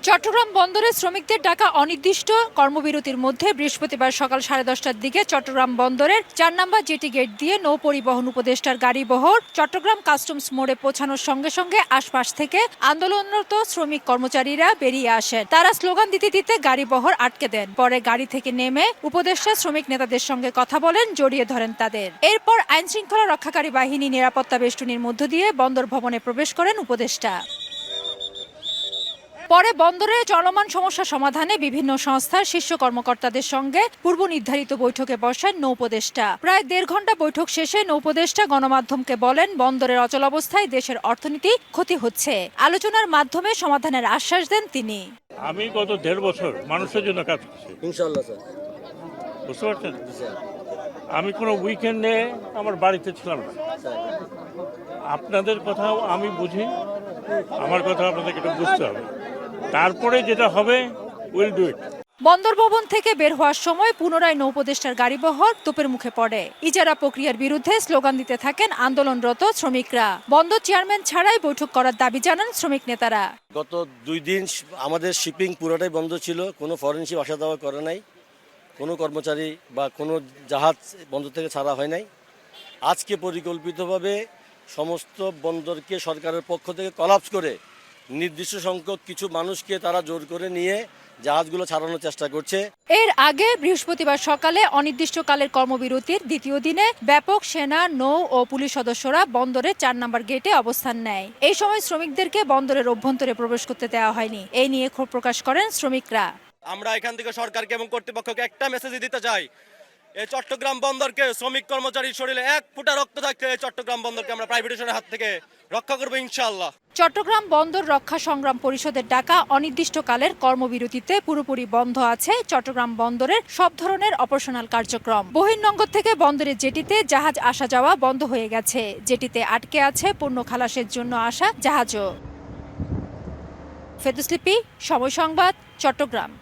চট্টগ্রাম বন্দরে শ্রমিকদের ডাকা অনির্দিষ্ট কর্মবিরতির মধ্যে বৃহস্পতিবার সকাল 10:30টার দিকে চট্টগ্রাম বন্দরের 4 নম্বর জেটি গেট দিয়ে নৌ পরিবহন উপদেষ্টার গাড়িবহর চট্টগ্রাম কাস্টমস মোড়ে পৌঁছানোর সঙ্গে সঙ্গে আশপাশ থেকে আন্দোলনরত শ্রমিক কর্মচারীরা বেরিয়ে আসেন। তারা স্লোগান দিতে দিতে গাড়িবহর আটকে দেন। পরে গাড়ি থেকে নেমে উপদেষ্টা শ্রমিক নেতাদের সঙ্গে কথা বলেন, জড়িয়ে ধরেন তাদের। এরপর আইনশৃঙ্খলা রক্ষাকারী বাহিনী নিরাপত্তা বেষ্টনীর মধ্য দিয়ে বন্দর ভবনে প্রবেশ করেন উপদেষ্টা। পরে বন্দরে চলমান সমস্যা সমাধানে বিভিন্ন সংস্থার শীর্ষ কর্মকর্তাদের সঙ্গে পূর্ব নির্ধারিত বৈঠকে বসেন নৌপদেষ্টা। প্রায় 1.5 ঘণ্টা বৈঠক শেষে নৌপদেষ্টা গণমাধ্যমকে বলেন, বন্দরের অচলাবস্থায় দেশের অর্থনীতি ক্ষতি হচ্ছে। আলোচনার মাধ্যমে সমাধানের আশ্বাস দেন তিনি। আমি গত 1.5 বছর মানুষের জন্য কাজ করছি, ইনশাআল্লাহ স্যার। বুঝতে পারছেন? আমি কোনো উইকেন্ডে আমার বাড়িতে ছিলাম না। আপনাদের কথাও আমি বুঝি, আমার কথা আপনাদেরকে একটু বুঝতে হবে। তারপরে যেটা হবে উইল ডু ইট। বন্দর ভবন থেকে বের হওয়ার সময় পুনরায় নৌপদেষ্টার গাড়িবহর তোপের মুখে পড়ে। ইজারা প্রক্রিয়ার বিরুদ্ধে স্লোগান দিতে থাকেন আন্দোলনরত শ্রমিকরা। বন্দর চেয়ারম্যান ছাড়াই বৈঠক করার দাবি জানান শ্রমিক নেতারা। গত 2 দিন আমাদের শিপিং পুরোটাই বন্ধ ছিল, কোনো ফরেন শিপ আসা যাওয়া করে নাই, কোনো কর্মচারী বা কোনো জাহাজ বন্দর থেকে ছাড়া হয় নাই। আজকে পরিকল্পিতভাবে সমস্ত বন্দরকে সরকারের পক্ষ থেকে কলাপস করে নির্দিষ্ট সংখ্যক কিছু মানুষকে তারা জোর করে নিয়ে জাহাজগুলো ছাড়ানোর চেষ্টা করছে। এর আগে বৃহস্পতিবার সকালে অনির্দিষ্টকালের কর্মবিরতির দ্বিতীয় দিনে ব্যাপক সেনা, নৌ ও পুলিশ সদস্যরা বন্দরের 4 নম্বর গেটে অবস্থান নেয়। এই সময় শ্রমিকদেরকে বন্দরের অভ্যন্তরে প্রবেশ করতে দেওয়া হয়নি। এই নিয়ে ক্ষোভ প্রকাশ করেন শ্রমিকরা। আমরা এখান থেকে সরকারকে এবং কর্তৃপক্ষকে একটা মেসেজ দিতে চাই, এই চট্টগ্রাম বন্দরকে শ্রমিক কর্মচারীর শরীরে 1 ফোঁটা রক্ত থাকতে এই চট্টগ্রাম বন্দরকে আমরা প্রাইভেটাইজেশনের হাত থেকে রক্ষা করবো ইনশাআল্লাহ। চট্টগ্রাম বন্দর রক্ষা সংগ্রাম পরিষদের ডাকা অনির্দিষ্টকালের কর্মবিরতিতে পুরোপুরি বন্ধ আছে চট্টগ্রাম বন্দরের সব ধরনের অপারেশনাল কার্যক্রম। বহির্নোঙর থেকে বন্দরের জেটিতে জাহাজ আসা যাওয়া বন্ধ হয়ে গেছে। জেটিতে আটকে আছে পণ্য খালাসের জন্য আসা জাহাজও। ফেরদৌস লিপি, সময় সংবাদ, চট্টগ্রাম।